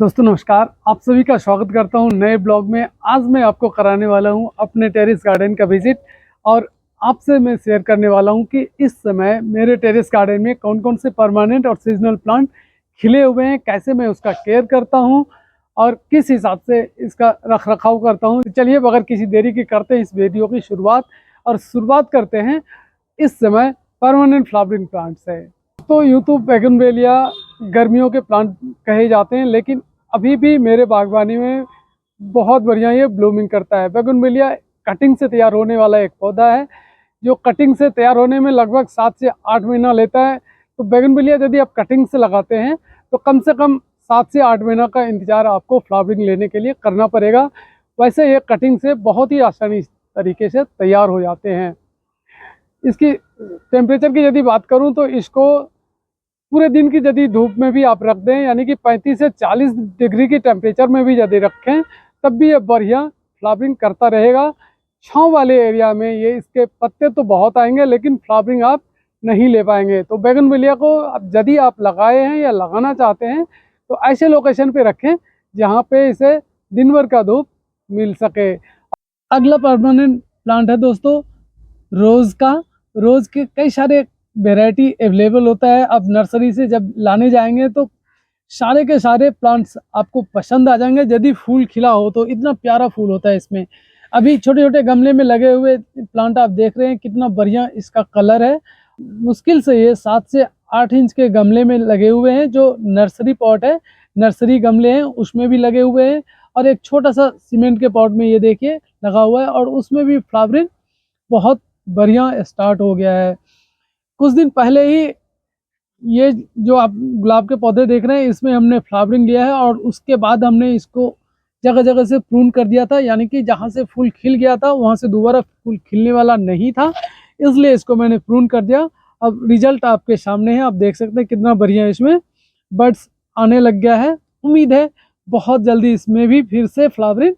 दोस्तों नमस्कार, आप सभी का स्वागत करता हूं नए ब्लॉग में। आज मैं आपको कराने वाला हूं अपने टेरेस गार्डन का विजिट और आपसे मैं शेयर करने वाला हूं कि इस समय मेरे टेरेस गार्डन में कौन कौन से परमानेंट और सीजनल प्लांट खिले हुए हैं, कैसे मैं उसका केयर करता हूं और किस हिसाब से इसका रख रखाव करता हूं। चलिए बगैर किसी देरी के करते हैं इस वीडियो की शुरुआत करते हैं इस समय परमानेंट फ्लावरिंग प्लांट से। तो यूं तो बैगनवेलिया गर्मियों के प्लांट कहे जाते हैं, लेकिन अभी भी मेरे बागवानी में बहुत बढ़िया ये ब्लूमिंग करता है। बैगनवेलिया कटिंग से तैयार होने वाला एक पौधा है जो कटिंग से तैयार होने में लगभग 7 से 8 महीना लेता है। तो बैगनवेलिया यदि आप कटिंग से लगाते हैं तो कम से कम 7 से 8 महीना का इंतजार आपको फ्लावरिंग लेने के लिए करना पड़ेगा। वैसे ये कटिंग से बहुत ही आसानी तरीके से तैयार हो जाते हैं। इसकी टेम्परेचर की यदि बात करूं तो इसको पूरे दिन की यदि धूप में भी आप रख दें, यानी कि 35 से 40 डिग्री की टेम्परेचर में भी यदि रखें, तब भी ये बढ़िया फ्लावरिंग करता रहेगा। छांव वाले एरिया में ये इसके पत्ते तो बहुत आएंगे लेकिन फ्लावरिंग आप नहीं ले पाएंगे। तो बैगनवेलिया को अब यदि आप लगाए हैं या लगाना चाहते हैं तो ऐसे लोकेशन पे रखें जहाँ पे इसे दिन भर का धूप मिल सके। अगला परमानेंट प्लांट है दोस्तों रोज़ का। रोज़ के कई सारे वैरायटी अवेलेबल होता है। आप नर्सरी से जब लाने जाएंगे तो सारे के सारे प्लांट्स आपको पसंद आ जाएंगे। यदि फूल खिला हो तो इतना प्यारा फूल होता है इसमें। अभी छोटे छोटे गमले में लगे हुए प्लांट आप देख रहे हैं, कितना बढ़िया इसका कलर है। मुश्किल से ये 7 से 8 इंच के गमले में लगे हुए हैं। जो नर्सरी पॉट है, नर्सरी गमले हैं, उसमें भी लगे हुए हैं और एक छोटा सा सीमेंट के पॉट में ये देखिए लगा हुआ है और उसमें भी फ्लावरिंग बहुत बढ़िया स्टार्ट हो गया है। कुछ दिन पहले ही ये जो आप गुलाब के पौधे देख रहे हैं इसमें हमने फ्लावरिंग लिया है और उसके बाद हमने इसको जगह जगह से प्रून कर दिया था, यानी कि जहाँ से फूल खिल गया था वहाँ से दोबारा फूल खिलने वाला नहीं था, इसलिए इसको मैंने प्रून कर दिया। अब रिजल्ट आपके सामने है, आप देख सकते हैं कितना बढ़िया इसमें बड्स आने लग गया है। उम्मीद है बहुत जल्दी इसमें भी फिर से फ्लावरिंग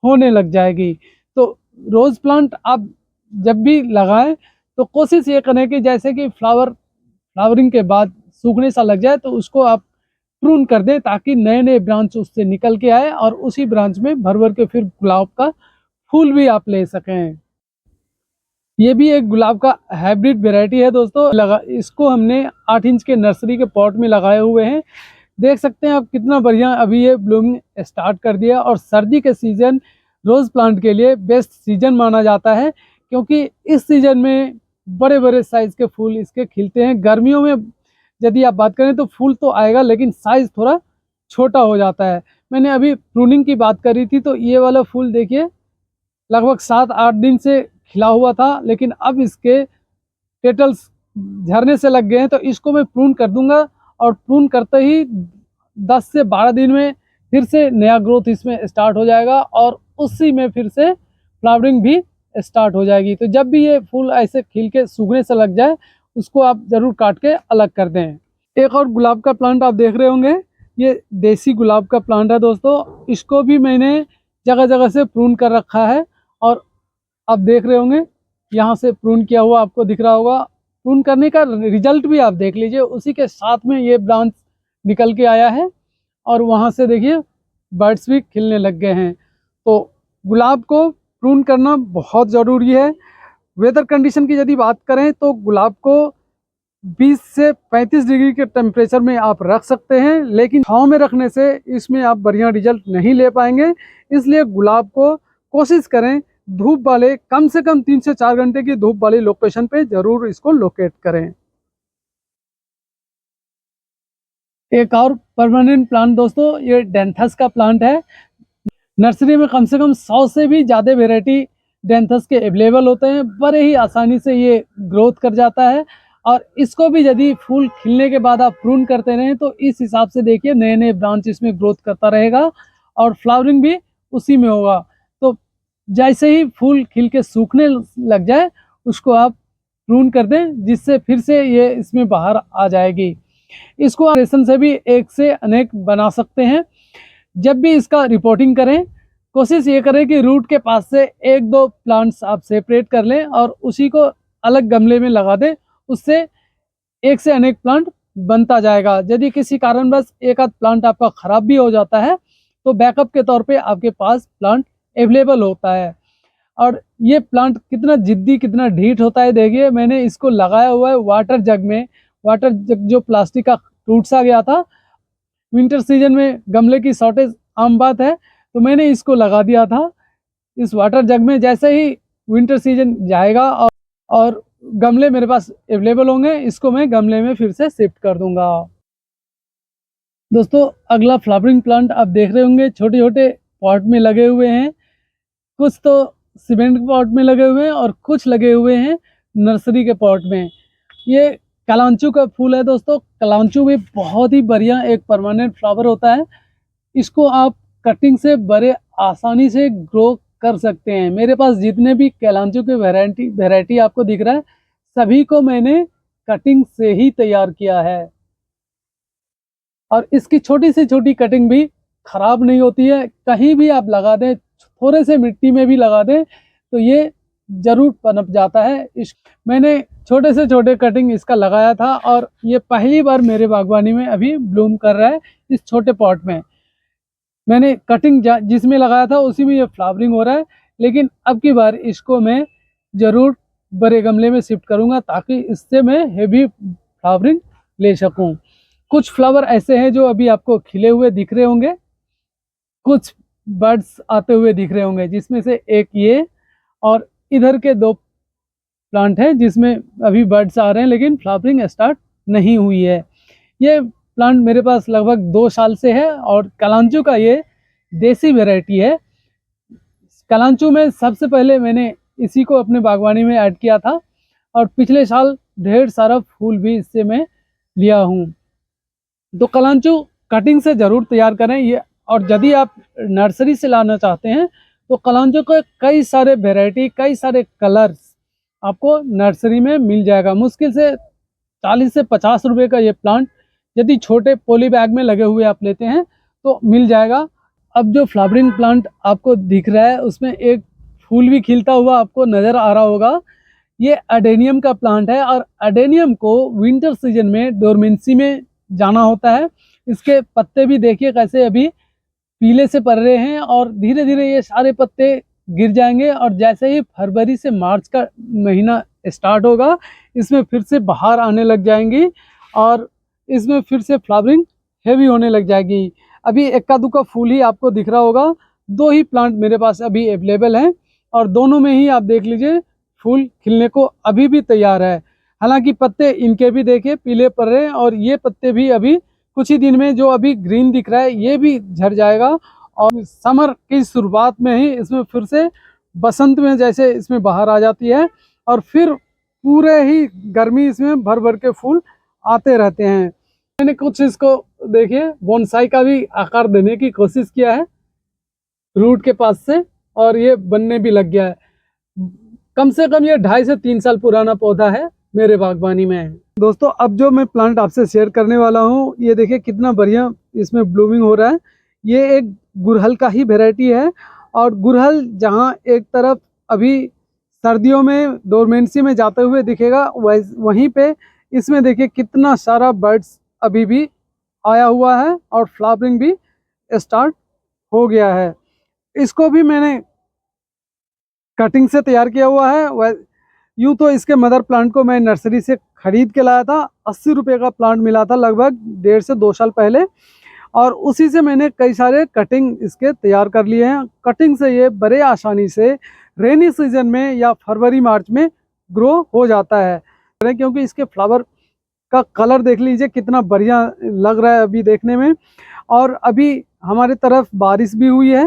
होने लग जाएगी। तो रोज़ प्लांट आप जब भी लगाएं तो कोशिश ये करें कि जैसे कि फ्लावरिंग के बाद सूखने सा लग जाए तो उसको आप प्रून कर दें, ताकि नए नए ब्रांच उससे निकल के आए और उसी ब्रांच में भर भर के फिर गुलाब का फूल भी आप ले सकें। ये भी एक गुलाब का हाइब्रिड वेराइटी है दोस्तों। इसको हमने 8 इंच के नर्सरी के पॉट में लगाए हुए हैं। देख सकते हैं आप कितना बढ़िया अभी ये ब्लूमिंग स्टार्ट कर दिया। और सर्दी के सीजन रोज़ प्लांट के लिए बेस्ट सीजन माना जाता है, क्योंकि इस सीजन में बड़े बड़े साइज के फूल इसके खिलते हैं। गर्मियों में यदि आप बात करें तो फूल तो आएगा लेकिन साइज थोड़ा छोटा हो जाता है। मैंने अभी प्रूनिंग की बात करी थी तो ये वाला फूल देखिए लगभग 7-8 दिन से खिला हुआ था, लेकिन अब इसके पेटल्स झरने से लग गए हैं। तो इसको मैं प्रून कर दूंगा और प्रून करते ही 10 से 12 दिन में फिर से नया ग्रोथ इसमें स्टार्ट हो जाएगा और उसी में फिर से फ्लावरिंग भी स्टार्ट हो जाएगी। तो जब भी ये फूल ऐसे खिल के सूखने से लग जाए उसको आप ज़रूर काट के अलग कर दें। एक और गुलाब का प्लांट आप देख रहे होंगे, ये देसी गुलाब का प्लांट है दोस्तों। इसको भी मैंने जगह जगह से प्रून कर रखा है और आप देख रहे होंगे यहाँ से प्रून किया हुआ आपको दिख रहा होगा। प्रून करने का रिजल्ट भी आप देख लीजिए, उसी के साथ में ये ब्रांच निकल के आया है और वहाँ से देखिए बर्ड्स भी खिलने लग गए हैं। तो गुलाब को प्रून करना बहुत ज़रूरी है। वेदर कंडीशन की यदि बात करें तो गुलाब को 20 से 35 डिग्री के टेम्परेचर में आप रख सकते हैं, लेकिन छाँव में रखने से इसमें आप बढ़िया रिजल्ट नहीं ले पाएंगे। इसलिए गुलाब को कोशिश करें धूप वाले कम से कम 3 से 4 घंटे की धूप वाली लोकेशन पे जरूर इसको लोकेट करें। एक और परमानेंट प्लांट दोस्तों ये डेंथस का प्लांट है। नर्सरी में कम से कम 100 से भी ज़्यादा वेराइटी डेंथस के अवेलेबल होते हैं। बड़े ही आसानी से ये ग्रोथ कर जाता है और इसको भी यदि फूल खिलने के बाद आप प्रून करते रहें तो इस हिसाब से देखिए नए नए ब्रांच इसमें ग्रोथ करता रहेगा और फ्लावरिंग भी उसी में होगा। तो जैसे ही फूल खिल के सूखने लग जाए उसको आप प्रून कर दें, जिससे फिर से ये इसमें बाहर आ जाएगी। इसको आप रेशन से भी एक से अनेक बना सकते हैं। जब भी इसका रिपोर्टिंग करें कोशिश ये करें कि रूट के पास से 1-2 प्लांट्स आप सेपरेट कर लें और उसी को अलग गमले में लगा दें, उससे एक से अनेक प्लांट बनता जाएगा। यदि किसी कारणवश एक आध प्लांट आपका खराब भी हो जाता है तो बैकअप के तौर पे आपके पास प्लांट अवेलेबल होता है। और ये प्लांट कितना जिद्दी, कितना ढीठ होता है, देखिए मैंने इसको लगाया हुआ है वाटर जग में। वाटर जग जो प्लास्टिक का टूट सा गया था, विंटर सीजन में गमले की शॉर्टेज आम बात है, तो मैंने इसको लगा दिया था इस वाटर जग में। जैसे ही विंटर सीजन जाएगा और गमले मेरे पास अवेलेबल होंगे, इसको मैं गमले में फिर से शिफ्ट कर दूंगा। दोस्तों अगला फ्लावरिंग प्लांट आप देख रहे होंगे, छोटे छोटे पॉट में लगे हुए हैं। कुछ तो सीमेंट के पॉट में लगे हुए हैं और कुछ लगे हुए हैं नर्सरी के पॉट में। ये कलांचू का फूल है दोस्तों। कलांचू भी बहुत ही बढ़िया एक परमानेंट फ्लावर होता है। इसको आप कटिंग से बड़े आसानी से ग्रो कर सकते हैं। मेरे पास जितने भी कलांचू के वैरायटी आपको दिख रहा है, सभी को मैंने कटिंग से ही तैयार किया है। और इसकी छोटी से छोटी कटिंग भी खराब नहीं होती है। कहीं भी आप लगा दें, थोड़े से मिट्टी में भी लगा दें तो ये जरूर पनप जाता है। मैंने छोटे से छोटे कटिंग इसका लगाया था और ये पहली बार मेरे बागवानी में अभी ब्लूम कर रहा है। इस छोटे पॉट में मैंने कटिंग जिसमें लगाया था उसी में ये फ्लावरिंग हो रहा है, लेकिन अब की बार इसको मैं ज़रूर बड़े गमले में शिफ्ट करूंगा ताकि इससे मैं हेवी फ्लावरिंग ले सकूं। कुछ फ्लावर ऐसे हैं जो अभी आपको खिले हुए दिख रहे होंगे, कुछ बर्ड्स आते हुए दिख रहे होंगे, जिसमें से एक ये और इधर के दो प्लांट हैं जिसमें अभी बर्ड्स आ रहे हैं लेकिन फ्लावरिंग स्टार्ट नहीं हुई है। ये प्लांट मेरे पास लगभग 2 साल से है और कलांचू का ये देसी वैरायटी है। कलांचू में सबसे पहले मैंने इसी को अपने बागवानी में ऐड किया था और पिछले साल ढेर सारा फूल भी इससे मैं लिया हूँ। तो कलांचू कटिंग से ज़रूर तैयार करें ये। और यदि आप नर्सरी से लाना चाहते हैं तो कलांचू के कई सारे वैरायटी, कई सारे कलर्स आपको नर्सरी में मिल जाएगा। मुश्किल से 40 से 50 रुपए का ये प्लांट यदि छोटे पॉली बैग में लगे हुए आप लेते हैं तो मिल जाएगा। अब जो फ्लावरिंग प्लांट आपको दिख रहा है उसमें एक फूल भी खिलता हुआ आपको नज़र आ रहा होगा। ये अडेनियम का प्लांट है और अडेनियम को विंटर सीजन में डोरमेंसी में जाना होता है। इसके पत्ते भी देखिए कैसे अभी पीले से पड़ रहे हैं और धीरे धीरे ये सारे पत्ते गिर जाएंगे और जैसे ही फरवरी से मार्च का महीना स्टार्ट होगा इसमें फिर से बाहर आने लग जाएंगी और इसमें फिर से फ्लावरिंग हेवी होने लग जाएगी। अभी एक्का दुक्का फूल ही आपको दिख रहा होगा। 2 ही प्लांट मेरे पास अभी अवेलेबल हैं और दोनों में ही आप देख लीजिए फूल खिलने को अभी भी तैयार है। हालांकि पत्ते इनके भी देखिए पीले पड़ रहे हैं और ये पत्ते भी अभी कुछ ही दिन में जो अभी ग्रीन दिख रहा है ये भी झड़ जाएगा और समर की शुरुआत में ही इसमें फिर से बसंत में जैसे इसमें बाहर आ जाती है और फिर पूरे ही गर्मी इसमें भर भर के फूल आते रहते हैं। मैंने कुछ इसको देखिए बोनसाई का भी आकार देने की कोशिश किया है रूट के पास से और ये बनने भी लग गया है। कम से कम ये 2.5 से 3 साल पुराना पौधा है मेरे बागवानी में। दोस्तों अब जो मैं प्लांट आपसे शेयर करने वाला हूँ ये देखिए कितना बढ़िया इसमें ब्लूमिंग हो रहा है। ये एक गुड़हल का ही वैरायटी है और गुड़हल जहाँ एक तरफ अभी सर्दियों में डोरमेंसी में जाते हुए दिखेगा वहीं पे इसमें देखिए कितना सारा बर्ड्स अभी भी आया हुआ है और फ्लावरिंग भी स्टार्ट हो गया है। इसको भी मैंने कटिंग से तैयार किया हुआ है। यूँ तो इसके मदर प्लांट को मैं नर्सरी से खरीद के लाया था, 80 रुपये का प्लांट मिला था लगभग 1.5 से 2 साल पहले और उसी से मैंने कई सारे कटिंग इसके तैयार कर लिए हैं। कटिंग से ये बड़े आसानी से रेनी सीजन में या फरवरी मार्च में ग्रो हो जाता है क्योंकि इसके फ्लावर का कलर देख लीजिए कितना बढ़िया लग रहा है अभी देखने में। और अभी हमारे तरफ बारिश भी हुई है।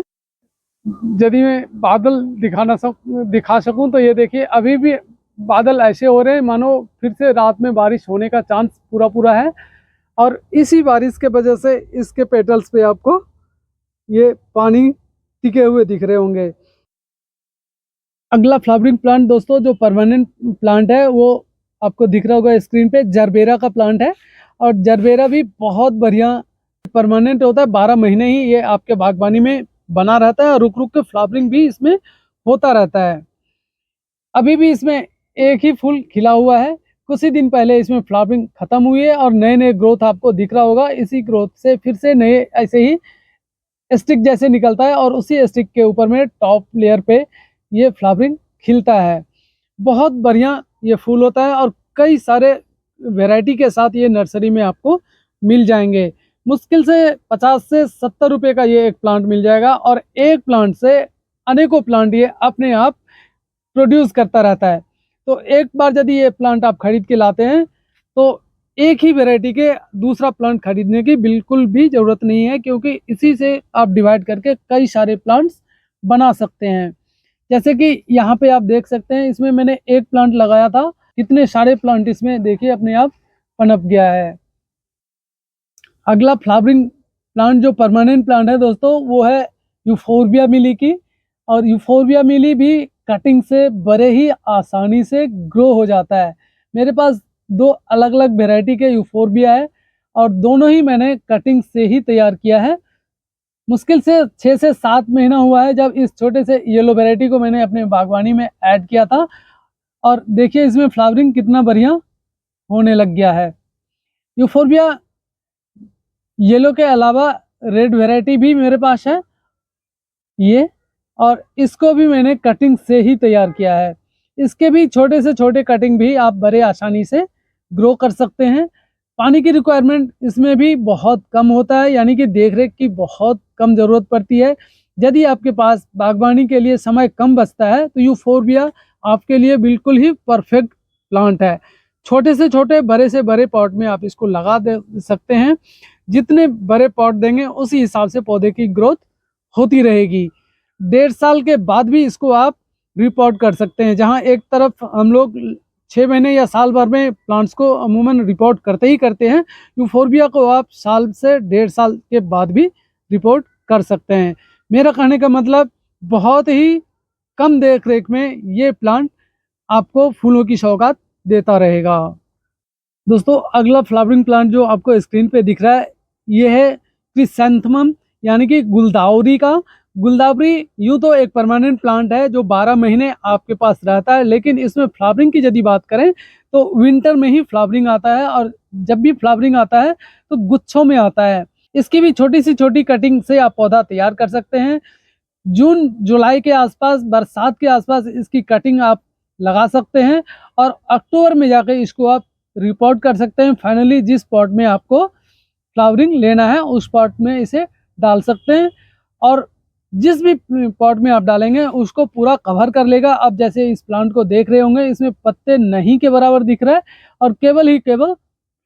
यदि मैं बादल दिखा सकूं तो ये देखिए अभी भी बादल ऐसे हो रहे हैं मानो फिर से रात में बारिश होने का चांस पूरा है और इसी बारिश के वजह से इसके पेटल्स पे आपको ये पानी टिके हुए दिख रहे होंगे। अगला फ्लावरिंग प्लांट दोस्तों जो परमानेंट प्लांट है वो आपको दिख रहा होगा स्क्रीन पे, जरबेरा का प्लांट है और जरबेरा भी बहुत बढ़िया परमानेंट होता है। 12 महीने ही ये आपके बागवानी में बना रहता है और रुक रुक के फ्लावरिंग भी इसमें होता रहता है। अभी भी इसमें एक ही फूल खिला हुआ है, कुछ ही दिन पहले इसमें फ्लावरिंग खत्म हुई है और नए नए ग्रोथ आपको दिख रहा होगा। इसी ग्रोथ से फिर से नए ऐसे ही स्टिक जैसे निकलता है और उसी स्टिक के ऊपर में टॉप लेयर पे ये फ्लावरिंग खिलता है। बहुत बढ़िया ये फूल होता है और कई सारे वैरायटी के साथ ये नर्सरी में आपको मिल जाएंगे। मुश्किल से 50 से 70 रुपए का ये एक प्लांट मिल जाएगा और एक प्लांट से अनेकों प्लांट ये अपने आप प्रोड्यूस करता रहता है। तो एक बार यदि ये प्लांट आप खरीद के लाते हैं तो एक ही वैरायटी के दूसरा प्लांट खरीदने की बिल्कुल भी ज़रूरत नहीं है, क्योंकि इसी से आप डिवाइड करके कई सारे प्लांट्स बना सकते हैं। जैसे कि यहाँ पे आप देख सकते हैं, इसमें मैंने एक प्लांट लगाया था, कितने सारे प्लांट इसमें देखिए अपने आप पनप गया है। अगला फ्लावरिंग प्लांट जो परमानेंट प्लांट है दोस्तों, वो है यूफोर्बिया मिली की। और यूफोर्बिया मिली भी कटिंग से बड़े ही आसानी से ग्रो हो जाता है। मेरे पास दो अलग अलग वेराइटी के यूफोर्बिया है और दोनों ही मैंने कटिंग से ही तैयार किया है। मुश्किल से 6 से 7 महीना हुआ है जब इस छोटे से येलो वेराइटी को मैंने अपने बागवानी में ऐड किया था और देखिए इसमें फ्लावरिंग कितना बढ़िया होने लग गया है। यूफोर्बिया येलो के अलावा रेड वेराइटी भी मेरे पास है ये, और इसको भी मैंने कटिंग से ही तैयार किया है। इसके भी छोटे से छोटे कटिंग भी आप बड़े आसानी से ग्रो कर सकते हैं। पानी की रिक्वायरमेंट इसमें भी बहुत कम होता है, यानी कि देखरेख की बहुत कम ज़रूरत पड़ती है। यदि आपके पास बागवानी के लिए समय कम बचता है तो यूफोर्बिया आपके लिए बिल्कुल ही परफेक्ट प्लांट है। छोटे से छोटे बड़े से बड़े पॉट में आप इसको लगा दे सकते हैं। जितने बड़े पॉट देंगे उसी हिसाब से पौधे की ग्रोथ होती रहेगी। 1.5 साल के बाद भी इसको आप रिपोर्ट कर सकते हैं। जहां एक तरफ हम लोग 6 महीने या साल भर में प्लांट्स को अमूमन रिपोर्ट करते ही करते हैं, यूफोर्बिया को आप साल से 1.5 साल के बाद भी रिपोर्ट कर सकते हैं। मेरा कहने का मतलब बहुत ही कम देख रेख में ये प्लांट आपको फूलों की सौगात देता रहेगा। दोस्तों अगला फ्लावरिंग प्लांट जो आपको स्क्रीन पे दिख रहा है ये है क्रिसैंथेमम, यानी कि गुलदावरी का। गुलदावरी यूँ तो एक परमानेंट प्लांट है जो 12 महीने आपके पास रहता है, लेकिन इसमें फ्लावरिंग की यदि बात करें तो विंटर में ही फ्लावरिंग आता है और जब भी फ्लावरिंग आता है तो गुच्छों में आता है। इसकी भी छोटी सी छोटी कटिंग से आप पौधा तैयार कर सकते हैं। जून जुलाई के आसपास, बरसात के आसपास इसकी कटिंग आप लगा सकते हैं और अक्टूबर में जाकर इसको आप रिपोर्ट कर सकते हैं। फाइनली जिस पॉट में आपको फ्लावरिंग लेना है उस पॉट में इसे डाल सकते हैं और जिस भी पॉट में आप डालेंगे उसको पूरा कवर कर लेगा। अब जैसे इस प्लांट को देख रहे होंगे, इसमें पत्ते नहीं के बराबर दिख रहा है और केवल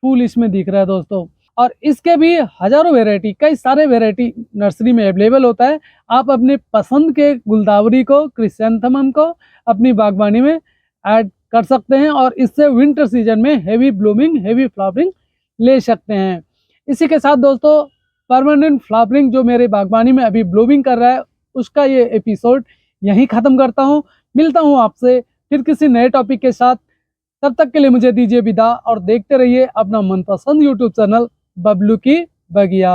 फूल इसमें दिख रहा है दोस्तों। और इसके भी हजारों वेराइटी, कई सारे वेराइटी नर्सरी में अवेलेबल होता है। आप अपने पसंद के गुलदावरी को, क्रिसैंथेमम को अपनी बागवानी में ऐड कर सकते हैं और इससे विंटर सीजन में हेवी ब्लूमिंग, हेवी फ्लावरिंग ले सकते हैं। इसी के साथ दोस्तों परमानेंट फ्लावरिंग जो मेरे बागवानी में अभी ब्लूमिंग कर रहा है उसका ये एपिसोड यहीं ख़त्म करता हूँ। मिलता हूँ आपसे फिर किसी नए टॉपिक के साथ। तब तक के लिए मुझे दीजिए विदा और देखते रहिए अपना मनपसंद यूट्यूब चैनल बबलू की बगिया।